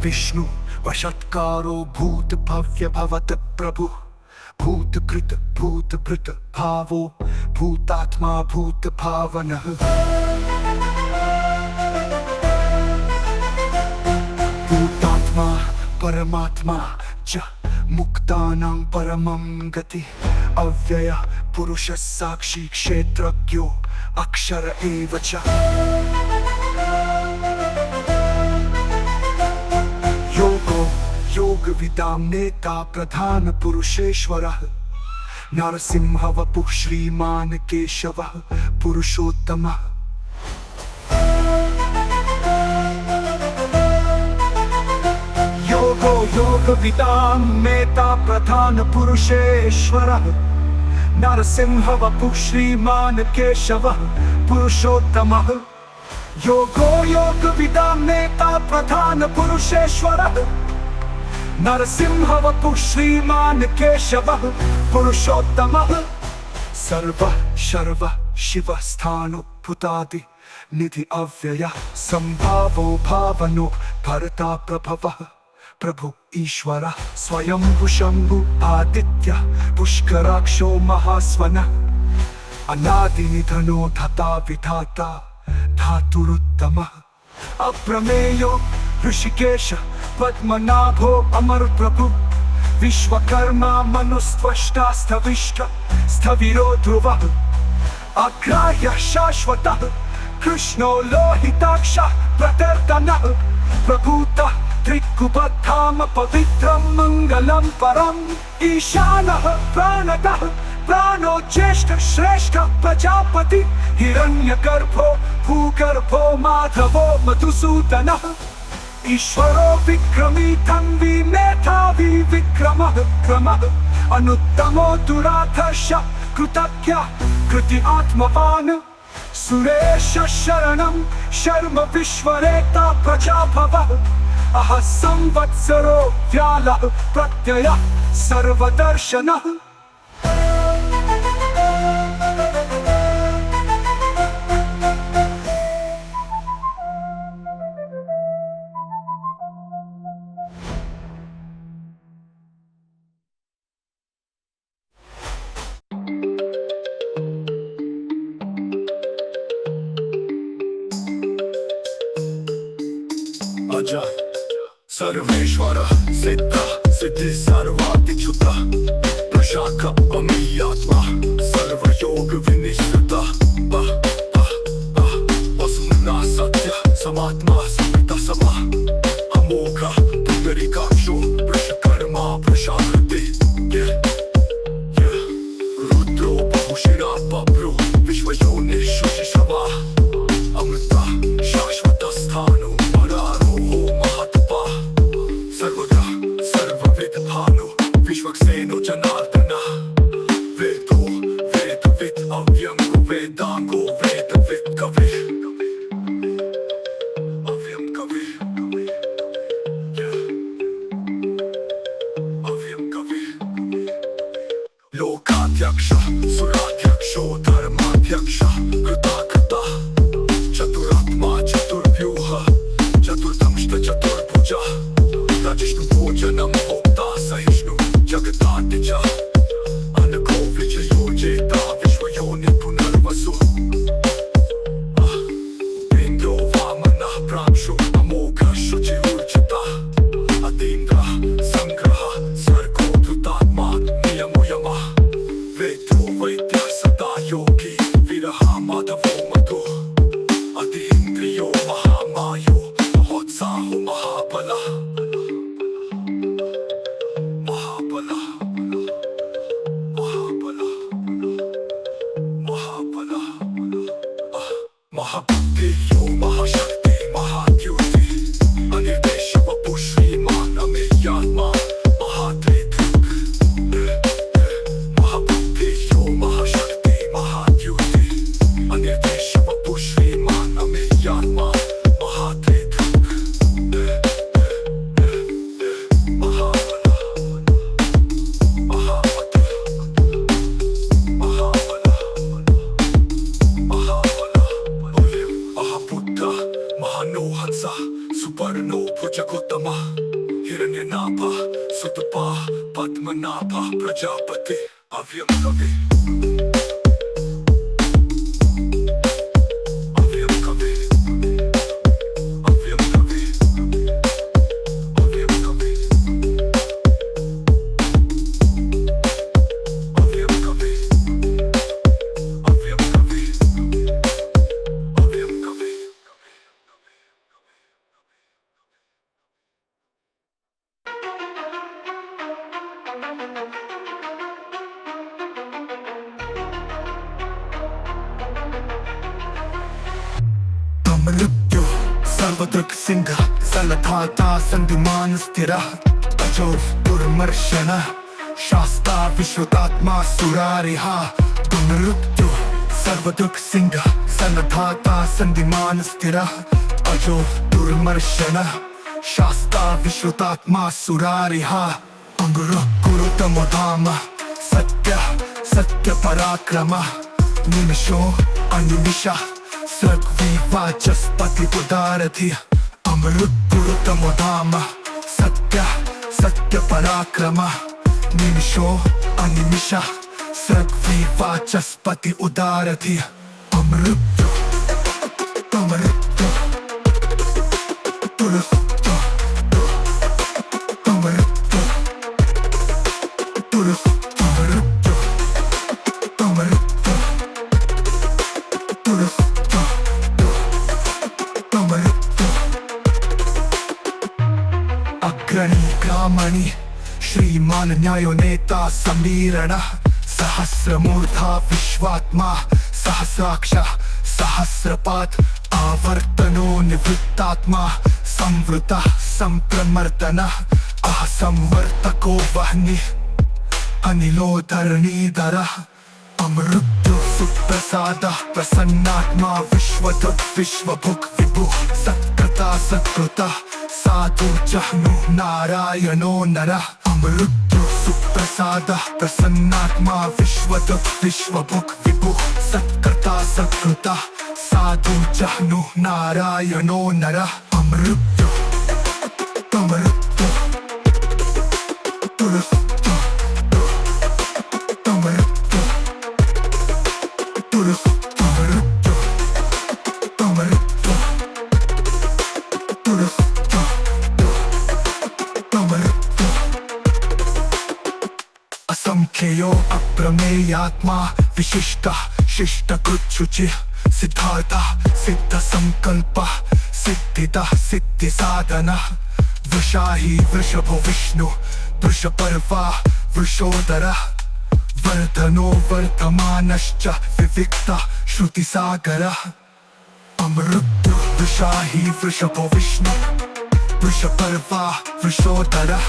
विष्णु वशत्कारो भूत भव्य भवत प्रभु भूत कृत भूत भृत भावो भूतात्मा भूत भावनः भूतात्मा परमात्मा च मुक्तानां परमं गति अव्यय पुरुष साक्षी क्षेत्रज्ञो अक्षर एव च योगविदां नेता प्रधान पुरुषेश्वरः नरसिंह वपुः श्रीमान् केशवः पुरुषोत्तमः योगविदां नेता प्रधान पुरुषेश्वरः नरसिंह वपुः श्रीमान् केशवः पुरुषोत्तमः योगविदां नेता प्रधान पुरुषेश्वरः नरसिंह वपुः श्रीमान् केशवः पुरुषोत्तमः सर्वः शर्वः शिवः स्थाणुभूतादि निधि अव्ययः संभावो भावनो भरता प्रभवः प्रभु ईश्वरः स्वयंभु शंभु आदित्यः पुष्कराक्षो महास्वनः अनादिनिधनो धता विधाता धातुरुत्तमः अप्रमेयो ऋषिकेश पद्मनाभो अमर प्रभु विश्वकर्मा मनुस्त्वष्टा स्थविष्ट स्थविरो ध्रुवः अग्राह्यः शाश्वतः कृष्णो लोहिताक्षः प्रत्यर्तनः प्रभूतः त्रिकुबधाम पवित्रं मंगलं परम् ईशानः प्राणदः प्राणो ज्येष्ठ श्रेष्ठ प्रजापति हिरण्यगर्भो भूगर्भो माधवो मधुसूदनः ईश्वरो विक्रमी तन्वी मेधावी विक्रमः क्रमः अनुत्तमो दुराधर्ष कृतज्ञः कृति आत्मवान् सुरेश शरणं शर्म विश्वरेता प्रजाभवः अह संवत्सरो व्यालः प्रत्ययः सर्वदर्शनः अज सर्वेश्वरः सिद्धः सिद्धि सर्वातिच्युतः प्रशाख अमीयात्मा सर्वयोग विनिश्चितः वसुना सत्यः समात्मा समृतः समः अमोघः पुंडरीकाक्षो वृषकर्मा प्रशान्ते रुद्रो बहुशिरा बभ्रो विश्वयोनिः शुचिशवः अमृतः शाश्वतः स्थानो विश्वक्सेनो जनार्दनः वेदो वेदवित् अव्यंगो वेदांगो वेदवित् कविः अव्यं कविः अव्यं कविः लोकाध्यक्षः सुराध्यक्षो धर्माध्यक्षः कृताकृतः चतुरात्मा चतुर्व्यूहः चतुर्दंष्ट चतुर्भुजः रजिष्णुभोजनं भोक्ता सहिष्णु जगदादिजा अनको विजयो जेता विश्वयोनि पुनर्वसु इन्द्रो वामनः प्रांशु अमोघः शुचिर्चितः अतीन्द्रः संग्रहः सर्गो धृतात्मा नियमो यमः वेदो वैद्यः सदा योगी विरहा माधवो मधुः अतीन्द्रियो महामायो महोत्साहो महाबलः महाबुद्धियो महाशक्ति महाद्युति अनिर्देश वपुः श्रीमान् अमेयात्मा महात्रिदृक् महाबुद्धियो महाशक्ति महाद्युति अनिर्देश वपुः श्रीमान् अमेयात्मा महात्रिदृक् सुपर्णो भुजगोत्तमः पद्मनाभ प्रजापति अव्यम कवि अव्यम कवि अव्यम कवि अव्यम कवि अव्यम कवि अव्यम कवि अव्यम कवि मृत्यु सर्वदृक् सिंह सलधाता संधिमान स्थिरः अजो दुर्मर्शनः शास्ता विश्रुतात्मा सुरारिहा मृत्यु सर्वदृक् सिंह सलधाता संधिमान स्थिरः अजो दुर्मर्शनः शास्ता विश्रुतात्मा सुरारिहा अंगुर गुरुतमो धाम सत्य सत्य पराक्रमः निमिषो अनिमिषः सर्ववाचस्पति उदारधि अमृतपुरुतमो धाम सत्य सत्य पराक्रमः निमिषो अनिमिषः सर्ववाचस्पति उदारधि अमृत अमृत तुरस्त अमृत तुरस्त अमृत अमृत तुरस्त अग्रणी ग्रामणि श्रीमान न्यायो नेता समीरणः सहस्रमूर्धा विश्वात्मा सहस्राक्षः सहस्रपात् आवर्तनो निवृत्तात्मा संवृतः संप्रमर्दनः असंवर्तको वह्निः अनिलो धरणीधरः अमृत्यु सुप्रसादः प्रसन्नात्मा विश्वदुत् विश्वभुक् विभुः सत्कृता सत्कृतः साधु जह्नुः नारायणो नरः अमृत्यु सुप्रसादः प्रसन्नात्मा विश्वदुत् विश्वभुक् विभुः सत्कृता सत्कृतः साधु जह्नुः नारायणो नरः अमृत्यु अमृत्यु तुरस्त असंख्यो अप्रमेयात्मा विशिष्टः शिष्टकृच्छुचिः सिद्धार्थः सिद्धसंकल्पः सिद्धिदः सिद्धिसाधनः वृषाही वृषभो विष्णु वृषपर्वा वृषोदरः वर्धनो वर्धमानश्च विविक्तः श्रुतिसागरः अमृत्यु वृषाही वृषभो विष्णु वृषपर्वा वृषोदरः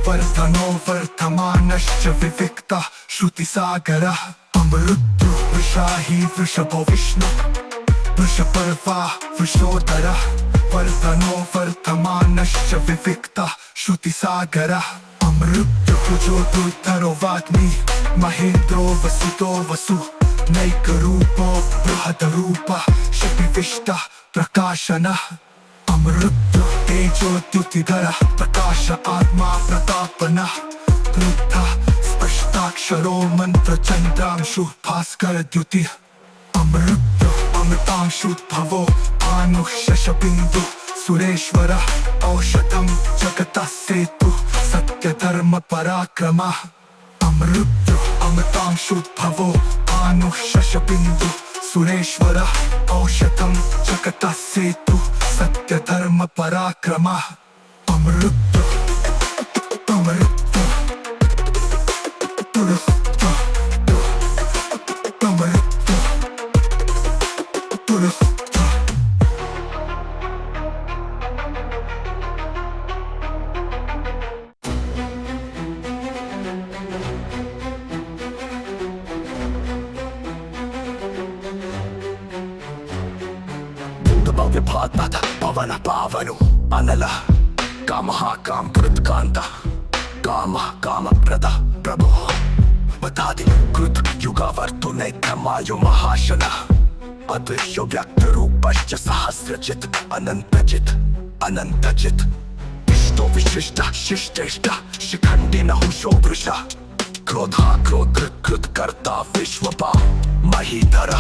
वर्धनो वर्धमानश्च विविक्तः श्रुतिसागरः अमृत्यु वृषाही वृषभो विष्णु वृषपर्वा वृषोदरः वर्धनो वर्धमानश्च विविक्तः श्रुतिसागरः अमृत्यु कुजो दुर्धरो वाग्मी महेन्द्रो वसुतो वसु नैकरूपो बृहदरूपः शपिविष्टः प्रकाशनः अमृत्यु तेजोद्युतिधरः प्रकाश आत्मा प्रतापनः रुद्धः स्पष्टाक्षरो मन्त्रचन्द्रांशुः भास्करद्युतिः अमृत्यु अमृतांशुद्भवो भानुः शशबिन्दुः सुरेश्वरः औषधं जगतः सेतुः सत्यधर्म पराक्रमः अमृत्यु अमृतांशुद्भवो भानुः शशबिन्दुः सुरेश्वरः औषधं जगतः सेतुः सत्यधर्म पराक्रमः अमृत्यु अमृत्यु तुरस्त अमृत्यु तुरस्त विभातः पवन पावनु अनलः कामः कामकृत्कान्तः कामः कामप्रदः प्रभुः वदादि कृत युगावर्तो नैत्यमायो महाशनः अदृश्यो व्यक्तरूपश्च सहस्रचित् अनन्तचित् अनन्तचित् इष्टो विशिष्ट शिष्टेष्ट शिखंडी नहुषो वृष क्रोधा क्रोध कृत कर्ता विश्वपा महीधर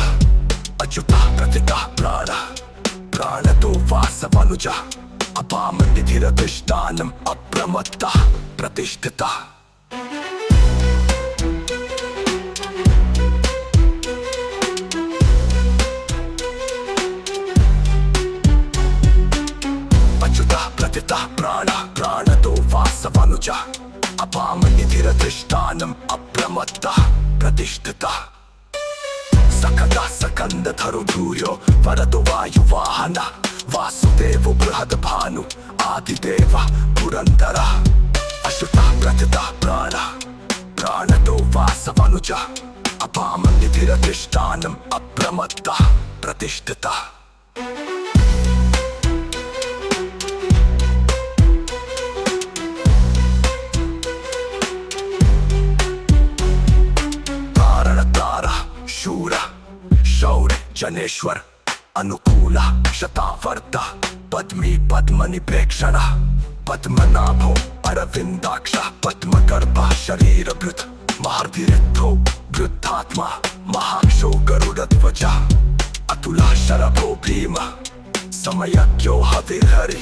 अच्युता प्रतिता प्राण प्राणतो वासवनुज अपाम निधिरधिष्ठानम् अप्रमत्तः प्रतिष्ठितः अच्युतः प्रतितः प्राणः प्राणतो वासवनुज अपाम निधिरधिष्ठानम् अप्रमत्तः प्रतिष्ठितः सकदा सकंदधरो धूर्यो वरदो वायुवाहन वासुदेवो बृहद्भानु आदिदेव पुरंदरः अच्युतः प्रतितः प्राणः प्राणतो वासवनुज अपाम निधिरधिष्ठानम् अप्रमत्तः प्रतिष्ठितः शूर शौर्य जनेश्वर अनुकूल शतावर्त पद्मी पद्मनिपेक्षण पद्मनाभो अरविंदाक्ष पद्मगर्भ शरीरभृत महार्धिरिद्धो वृद्धात्मा महाक्षो गरुडध्वज अतुला शरभो भीम समयज्ञो हविर्हरि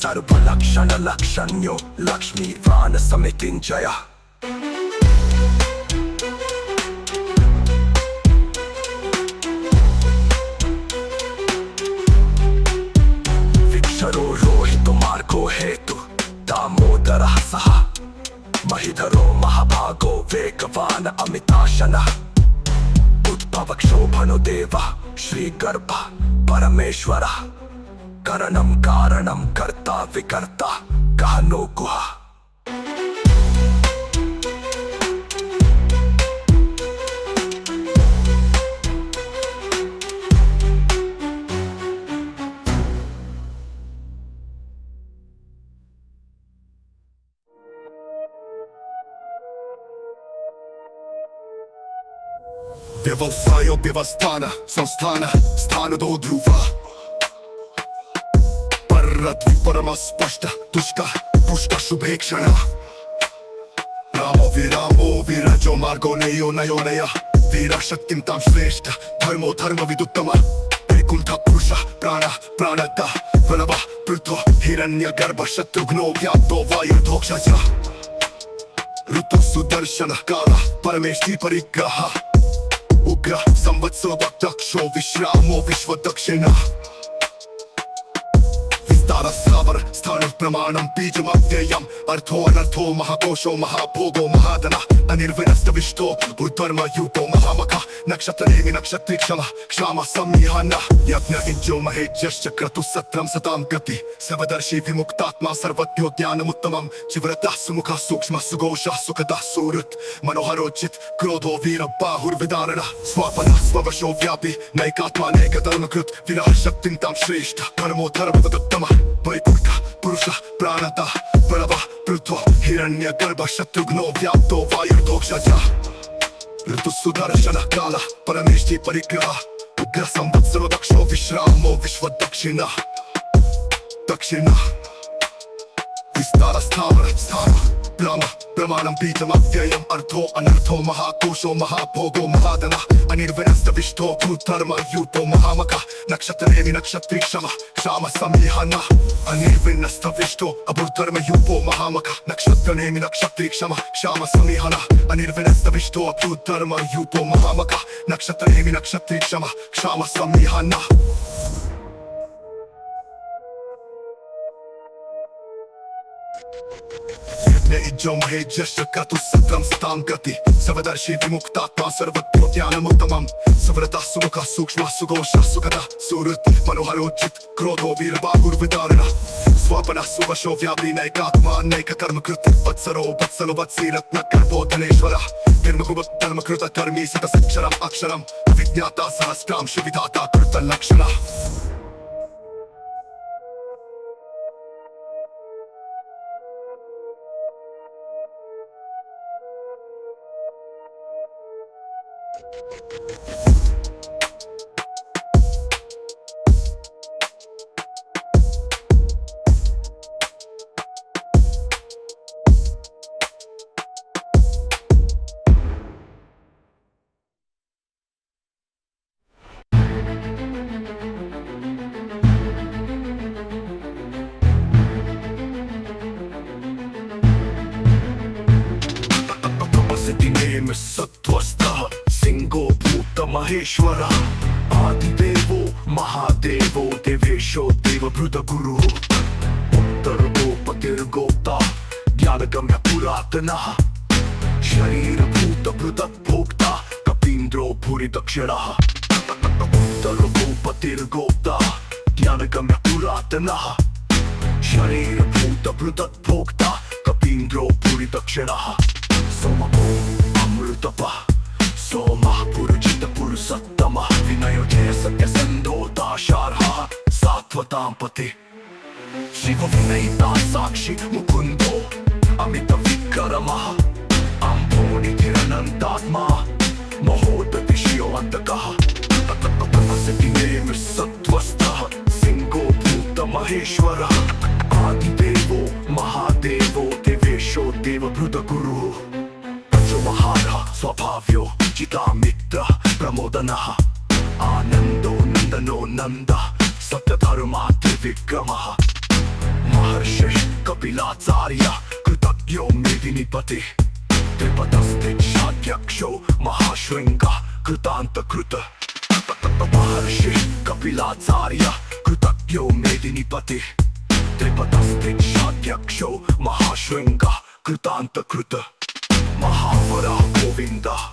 सर्वलक्षण लक्षण्यो लक्ष्मीवान समितिञ्जय रोहितो मार्गो हेतु दामोदरः सः महिधरो महाभागो वेगवान अमिताशनः उद्भवक्षोभनो देवः श्रीगर्भः परमेश्वरः करणं कारणं कर्ता विकर्ता गहनो गुहा व्यवसायो व्यवस्थान संस्थान स्थानदो ध्रुव पररद्वि परम स्पष्ट तुष्ट पुष्ट शुभेक्षण रामो विरजो मार्गो नयो नयो नय वीर शक्तिं तां श्रेष्ठ धर्मो धर्म विदुत्तम वैकुंठ पुरुष प्राण प्राणद प्रणव पृथो हिरण्यगर्भ शत्रुघ्नो व्याप्तो वायुर्धोक्षज ऋतु सुदर्शन काल परमेष्टि परिग्रह उग्र संवत्सरो दक्षो विश्रामो विश्व दक्षिण विस्तार स्थावर स्थान प्रमाणं बीजमव्ययम् अर्थो अनर्थो महाकोशो महाभोगो महाधन अनिर्विनस्तविष्टो ऊर्ध्वर्म यूपो महामखः नक्षत्रेमि नक्षत्रीक्षमः क्षाम संमिहन यज्ञ इज्जो महेज्यश्च क्रतुः सत्रं सतां गति सर्वदर्शी विमुक्तात्मा सर्वज्ञो ज्ञानमुत्तमं चिवरतः सुमुखः सूक्ष्मः सुघोषः सुखदः सुहृत् मनोहरोचित क्रोधो वीरबाहुर्विदारणः स्वापनः स्ववशो व्यापी नैकात्मा नैकधर्मकृत् विरह शक्तिं तां श्रेष्ठ धर्मो धर्मवदुत्तमः वैकुंठः पुरुषः प्राणतः प्रणवः पृथ्वो हिरण्यगर्भ शत्रुघ्नो व्याप्तो वायुर्धोक्षज ऋतु सुदर्शन काल परमेष्टि परिग्रह उग्र संवत्सरो दक्षो विश्रामो विश्व दक्षिण दक्षिण विस्तार स्थावर स्थान प्रमाणं बीजमव्ययम् अर्थो अनर्थो महाकोशो महाभोगो महाधनः अनिर्विनस्तविष्टो भूधर्म यूपो महामखः नक्षत्रेमि नक्षत्रीक्षमः क्षाम संमिहनः अनिर्विनस्तविष्टो अभूधर्म यूपो महामखः नक्षत्रेमि नक्षत्रीक्षमः क्षाम संमिहनः अनिर्विनस्तविष्टो अभूधर्म यूपो महामखः नक्षत्रेमि नक्षत्रीक्षमः क्षाम संमिहनः इज्जो महेज्यश्च क्रतुः सत्रं सतां गति सर्वदर्शी विमुक्तात्मा सर्वज्ञो ज्ञानमुत्तमं सुव्रतः सुमुखः सूक्ष्मः सुघोषः सुखदः सुहृत् मनोहरोचित क्रोधो वीरबाहुर्विदारणः स्वापनः सुवशो व्यापी नैकात्मा नैककर्मकृत् वत्सरो वत्सलो वत्सीरत्नगर्भो धनेश्वरः धर्मकृत धर्मी सतसक्षरम् अक्षरम् विज्ञाता सहस्रांश विधाता कृतलक्षणः महेश्वर आदिदेवो महादेवो देवेशो देवभृतगुरुः उत्तरगोपतिर्गोप्ता ज्ञानगम्य पुरातनः शरीरभूतभृतभोक्ता कपीन्द्रो भूरिदक्षिणः उत्तरगोपतिर्गोप्ता ज्ञानगम्य पुरातनः शरीरभूतभृतभोक्ता कपीन्द्रो भूरिदक्षिणः सोमको अमृतपः सोमः पुरुजितपुरुषोत्तमः विनयो जय सत्यसन्धोदाशार्हः सात्वतां पते शिवविनयिता साक्षी मुकुन्दो अमितविक्रमः अम्भोनिधिरनन्तात्मा महोदधिशियो अन्तकः सत्त्वस्थः सिंहो भूतमहेश्वरः आदिदेवो महादेवो देवेशो देवभृतगुरुः प्रचुमहारः स्वभाव्यो चितामित्रः प्रमोदनः आनन्दो नन्दनो नन्दः सत्यधर्मात्रिविक्रमः महर्षिः कपिलाचार्यः कृतज्ञो मेदिनीपतिः त्रिपदस्तिक्षाध्यक्षो महाशृङ्गः कृतान्तकृतः महर्षिः कपिलाचार्यः कृतज्ञो मेदिनीपतिः त्रिपदस्तिक्षाध्यक्षो महाशृङ्गः कृतान्तकृतः महावरः गोविन्दः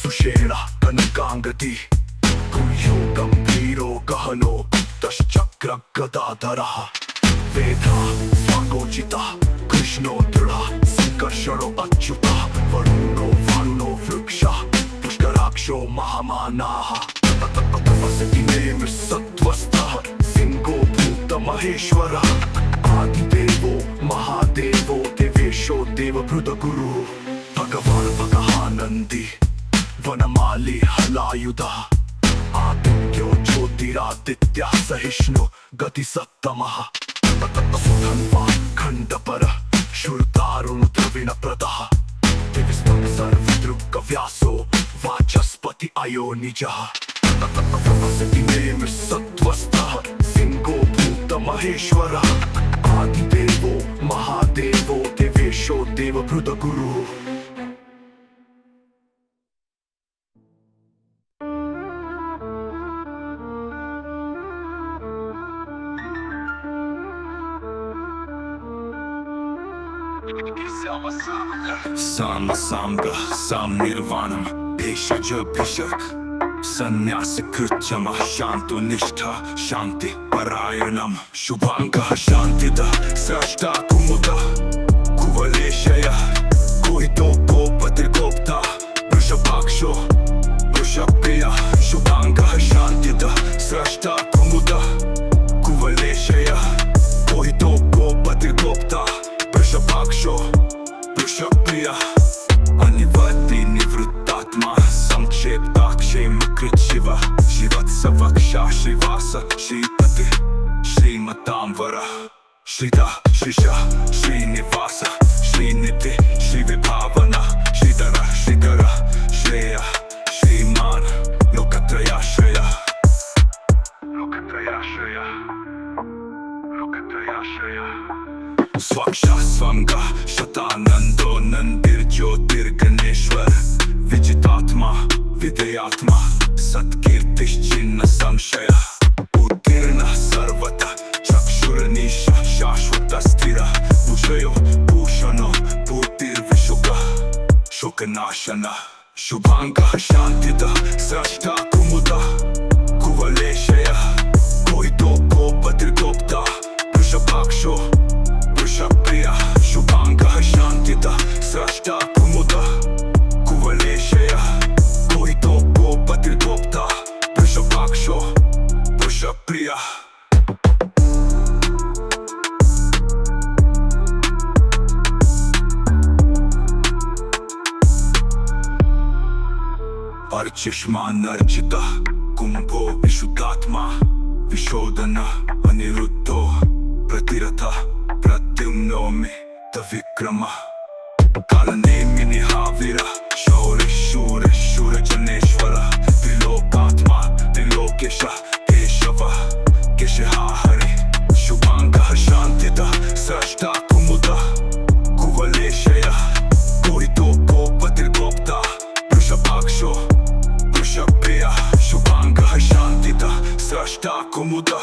सुषेणः कनकाङ्गदिः गुह्यो गम्भीरो गहनो दशचक्रगदाधरः वेदः स्वागोचितः कृष्णो दृढः संकर्षणो अच्युतः वरुणो वृक्षः पुष्कराक्षो महामानाः सत्त्वस्थः सिंहो भूतमहेश्वरः आदिदेवो महादेवो देवेशो देवभृतगुरुः भगवान् भगहानन्दी वनमाली हलायुधः आदित्यो ज्योतिरादित्यः सहिष्णु गतिसत्तमः सुधन्वा खण्डपरः शूरदारुणद्रविणप्रदः दिविस्तं सर्वदृक्व्यासो वाचस्पति अयोनिजः सत्त्वस्थः सिंहो भूतमहेश्वरः आदिदेवो महादेवो देवेशो देवभृतगुरुः Samsanga samnirvanam Bheshja bhishak Sannyasa kritjama Shantu nishtha Shanti parayanam Shubhanga shantida Srashta kumuda Kuvaleshaya Kuhito gopatirgopta Vrishabhaksho Vrishabhpriya Shubhanga shantida Srashta kumuda Kuvaleshaya Kuhito gopatirgopta Vrishabhaksho Vrishabhpriya Anivati nivrittatma Samksheptakshem Kritshiva Shivatsavaksha Shrivasa Shripati Shrimatamvara Shrita Shrisha Srinivasa Srinidhi Shrivibhavana Shridhara Shridhara Shreya Shriman Lokatraya Shreya Lokatraya Shreya Lokatraya Shreya Swaksha Swanga Shatanando Nandir Jyotirganeshwar Vijitatma Vidayatma Satkirtishchinna Samshaya Utirna Sarvata Chakshuranisha Shashvata Stira Bhujayo Bhushano Bhutirvishuka Shokanashana Shubhanga Shantida Srashta Kumuda Kuvaleshaya Kohito Gopatirgopta Vrishabhaksho Vrishabhpriya Shubhanga Shantida Srashta Kumuda Kuvaleshaya Kohito Gopatirgopta Vrishabhaksho Vrishabhpriya Archishman Archita Kumbho Vishuddhatma Vishodhana Aniruddho Pratiratha Pratyumnomi Tavikrama Kalanemi Nihavira Shauri Shura Shura Janeshwara Trilokatma Trilokesha Keshava Keshahari Shubhanga Shantida Srashta Kumuda Kuvaleshaya Kohito Gopatirgopta Vrishabhaksho Vrishabhpriya विष्टा Kumuda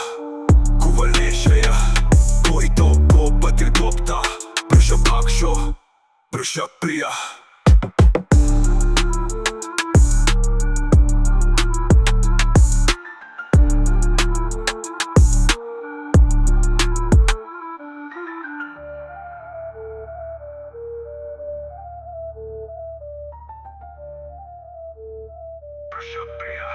कुवलेशय कोइतो गोपतिर्गोप्ता वृषभाक्षो वृषप्रिया वृषप्रिया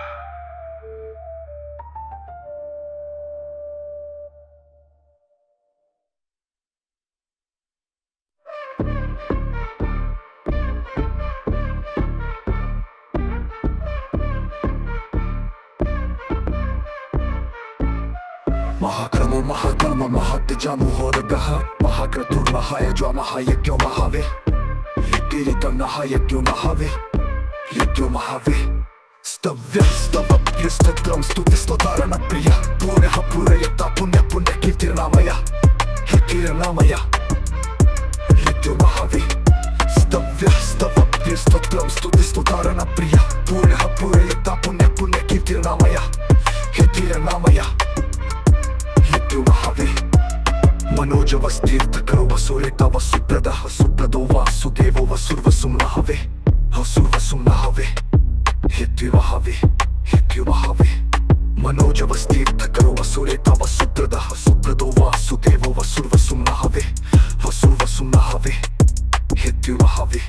Mahakramo Mahadama Mahadjamu Horagaha Mahakratur Mahayajwa Mahayakyo Mahave Giritam Nahayakyo Mahave Yakyo Mahave Stavya Stavapya Statram Stutisto Tarana Priya Pureha Purayata Punya Punya Kirtiramaya Kirtiramaya Yakyo Mahave Stavya Stavapya Statram Stutisto Tarana Priya Pureha Purayata Punya Punya Kirtiramaya Kirtiramaya Manoja vastirthakaro vasureta vasuprada Vasuprado vasudevo vasurvasum lahave Vasurvasum lahave Hityu vahave Hityu vahave Manoja vastirthakaro vasureta vasuprada Vasuprado vasudevo vasurvasum lahave Vasurvasum lahave Hityu vahave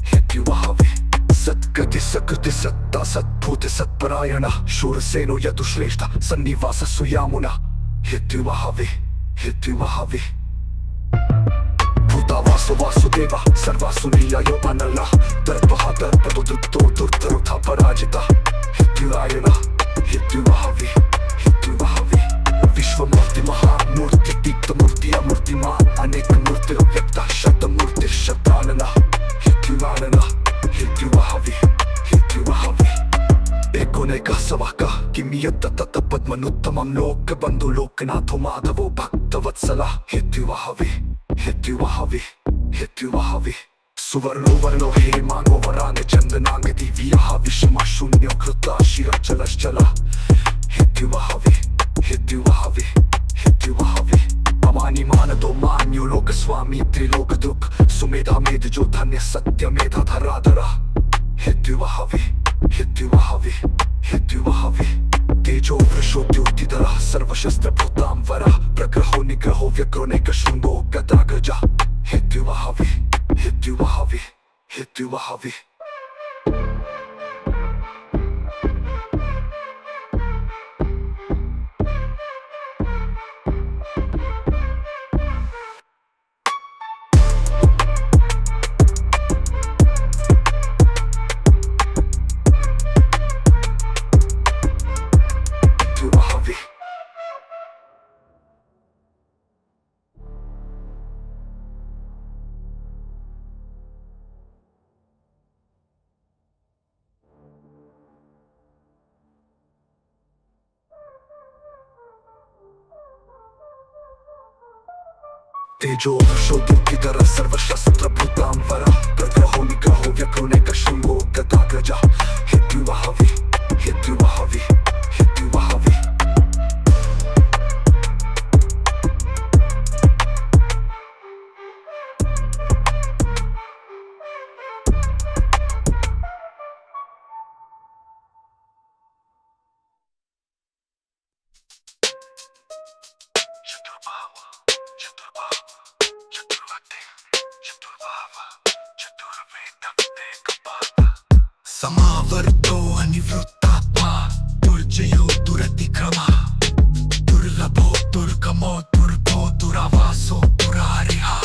Hityu vahave Satgati sakriti satta satbhute satparayana Shuraseno yadu shreshta Sannivasa suyamuna Hityu vahave Hityu vahave Bhuta vasu vasudeva Sarvasu niyayo anala Darpaha darpado drupto durtarutha parajita Hityu ayana Hityu vahave Hityu vahave Vishwamurti mahamurti Dikta murti amurti ma Anek murti vyakta Shata murti shatanana Hityu anana Hityu vahave Hityu vahave Ekoneka savaka Kimiyatta tata padmanuttamam loka bandhu lokanato madhavo bhaktavatsala Hityu vahave Hityu vahave Hityu vahave Suvarno varno hemano varane chandananga divyaha vishma shunyo krita shirachalaschala Hityu vahave Hityu vahave Hityu vahave Amani manado manyo loka swami triloka duk Sumedha med jo dhanya satya medha dharadhara Hityu vahave Hityu vahave Hityu vahave Tejo vrasho dyutidara Sarvashastra bhutam vara Pragraho nigraho vyakroneka shungo gadagaja Hityu vahave Hityu vahave Hityu vahave Tejo vrasho dyutidara Sarvashastra bhutam vara Pragraho nigraho vyakroneka shungo gadagaja Hityu vahave Hityu vahave Hityu vahave Samavarto anivrutthatma Durjayo duratikrama Durlabho durgamo durbo duravaso durariha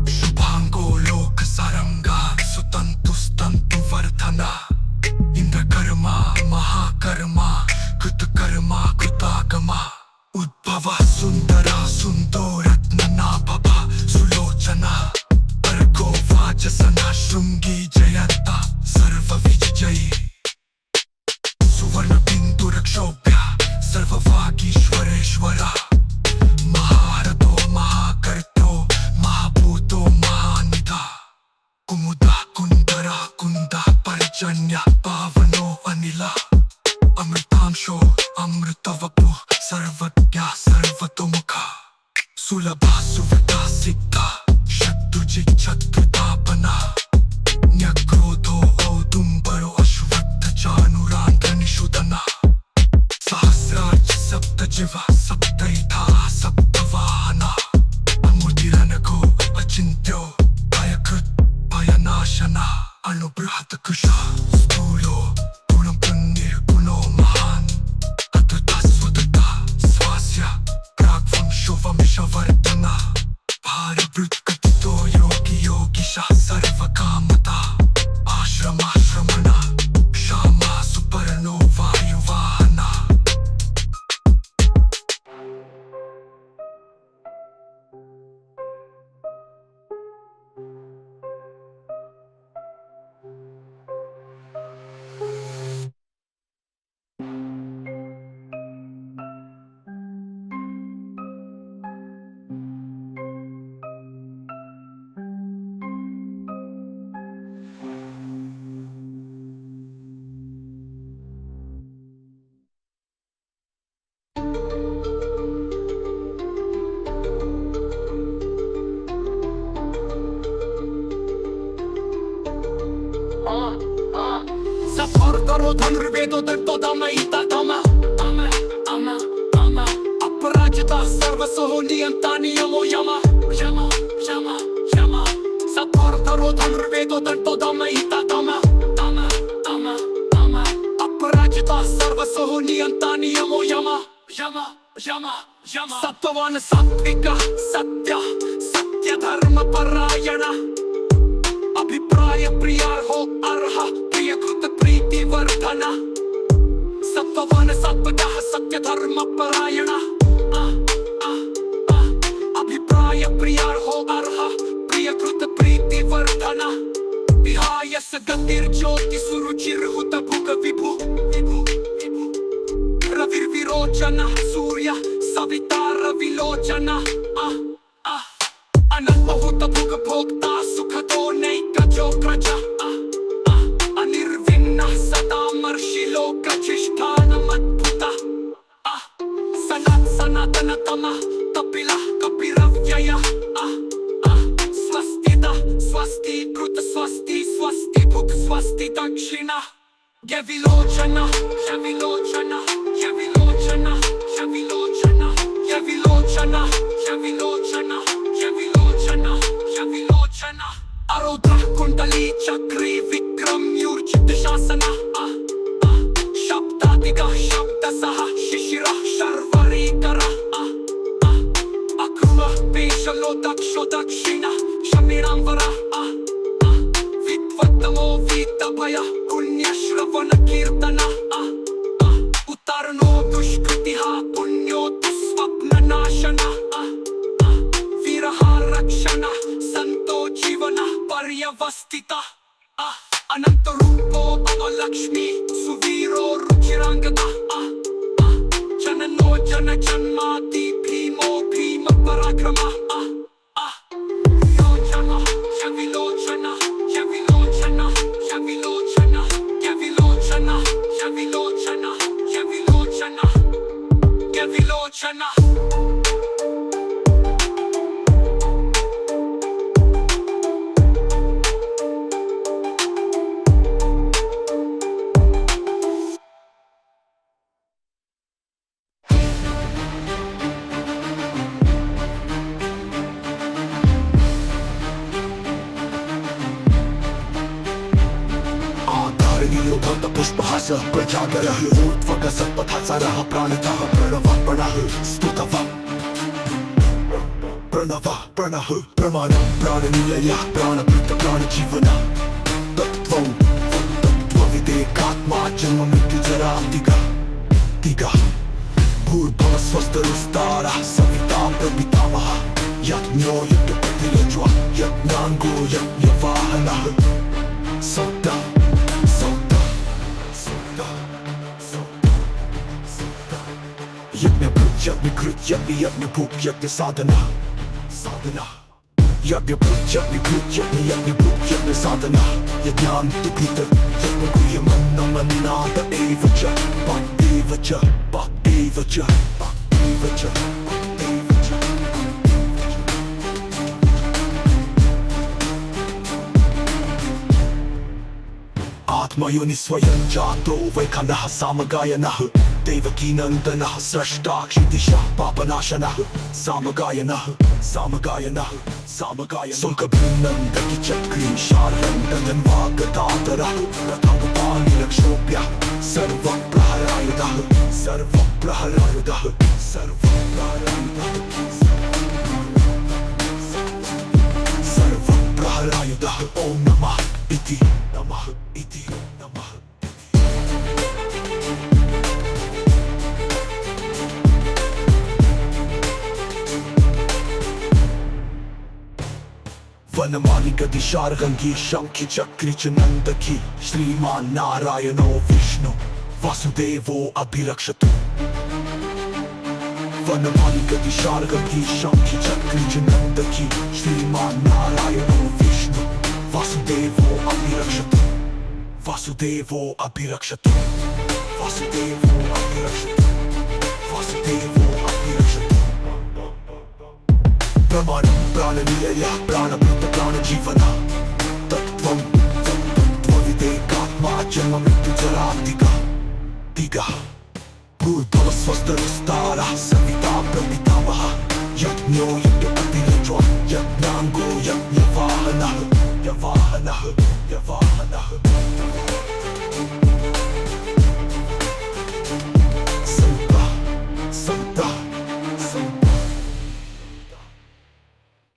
Shubhango lokasaranga Sutantustantu vardhana Indrakarma mahakarma Krutakarma krutagama Udbhava sundara sundoratna nabhava Sulochana Argo vajasana shungi jayata Sarva vijjayi Suvarna bindu rakshobhya Sarva vagishwareshwara Maharato mahakarto Mahabhuto mahanidha Kumuda kundara kunda Parjanya pavano anila Amritamsho अमृतवपु सर्वज्ञ सर्वतोमुख सुलभ सुवृता सिद्ध शत्रुजिच्छत्रुतापना न्यक्रोधो औदुम्बरो अश्वत्थ चानुरान्ध्र निषुदना सहस्रार्च सप्तजिह्वा सप्तैथा सप्तवाहना अमूर्तिरनघो अचिन्त्यो भयकृत् भयनाशना अणुबृहत्कृशः स्थूलो गुणं पुण्यगुणो महान् अद्भुतः स्वतः स्वस्य प्राग्वंशो वंशवर्धनः भारभृत्कथितो योगी योगिशः सर्वकामता आश्रमाश्रमणः क्षमा सुपर्णो वायुवाहनः Saportaro धनुर्वेदो दत्तो दमयिता दमा अपराजिता सर्वसहो नियन्ता नियमो यमा यमा यमा यमा Saportaro धनुर्वेदो दत्तो दमयिता दमा अपराजिता सर्वसहो नियन्ता नियमो यमा यमा यमा यमा सत्त्ववान् सात्विक सत्य सत्य धर्म परायण अभिप्राय प्रियार्हो अर्ह प्रियकृत प्रीति वर्धना सत्त्ववान् सत्वतः सत्य धर्म परायण अभिप्राय प्रियार्हो अर्ह प्रियकृत प्रीति वर्धना विहाय स गतिर्ज्योति सुरुचिर्हुत भुग विभु रविर्विरोचनः सूर्य सविता रविलोचनः अनन्महुत भुग भोक्ता सुखदो नैकजोग्रज अनिर्विण्णः सदा मर्षिलोकजिष्ठानमद्भुतः सनातनतमः कपिलः कपिरव्ययः स्वस्तिदः स्वस्तीकृत स्वस्ति स्वस्ति भुक् स्वस्ति दक्षिणः यविलोचनः यविलोचनः यविलोचनः यविलोचनः यविलोचनः यविलोचनः यविलोचनः यविलोचनः अरोधः कुण्डली चक्री विक्रम्यूर्जित शासनः शब्दादिगः शब्दसः शिशिरः शर्वरीकरः अक्रूरः पेशलो दक्षो दक्षिणः शमिराम्बरः विद्वत्तमो वीतभयः पुण्यश्रवण कीर्तनः उत्तरणो दुष्कृतिः पुण्यो दुःस्वप्ननाशनः रक्षणः संतो जीवनः पर्यवस्थितः अनन्तरूपो अवलक्ष्मी सुवीरो रुचिराङ्गदः जननो जनजन्मादि भीमो भीम पराक्रमः योचनः यविलोचनः यविलोचनः यविलोचनः यविलोचनः यविलोचनः यविलोचनः यविलोचनः पुष्पहास प्रजागरः ऊर्ध्वगः सत्पथासारः प्राणतः प्रणवः प्रणः स्तुतः प्रणवः प्रणः प्रमाणः प्राणनिलयः प्राणभृत प्राणजीवनः तत्त्वं तत्त्वविदेकात्मा जन्म मृत्युजरादिगः दिगः भूर्भुवः स्वस्तरुस्तारः सविता प्रपितामहः यज्ञो यज्ञपतिरज्वा यज्ञाङ्गो यज्ञवाहनः सौतः यज्ञकृत यज्ञभूक यज्ञ साधना यज्ञभूत यज्ञभूक यज्ञ साधना यज्ञान्तकृत यज्ञगुह्यमन्नमन्नाद एव च दैवच दैवच दैवच आत्मयोनि स्वयं जातो वैखनः सामगायनः देवकीनन्दनः स्रष्टा क्षितिशः पापनाशनः सामगायनः सामगायनः सामगायनः सुखभिन्नन्दति चक्री शारन्दन्वागतातरः रथोपानिलक्षोभ्यः सर्वप्रहरायुधः सर्वप्रहरायुधः सर्वप्रहरायुधः सर्वप्रहरायुधः ॐ नमः इति नमः इति नमः वनमाली गति शार्गंगी शंखि चक्री च नंदकी श्रीमान नारायणो विष्णु वासुदेवो अभिरक्षतु वनमाली गति शार्गंगी शंखि चक्री च नंदकी श्रीमान नारायणो विष्णु वासुदेवो अभिरक्षतु वासुदेवो अभिरक्षतु वासुदेवो अभिरक्षतु वासुदेवो अभिरक्षतु प्रमाणं प्राणनिलयः प्राणभूत प्राणजीवनः तत्त्वं तत्त्वविदेकात्मा जन्ममृत्युजरादिगः दिगः भूर्भुवस्वस्तरस्तारः सविता प्रपितामहः यज्ञो यज्ञपतिरज्वा यज्ञाङ्गो यज्ञवाहनः यवाहनः यवाहनः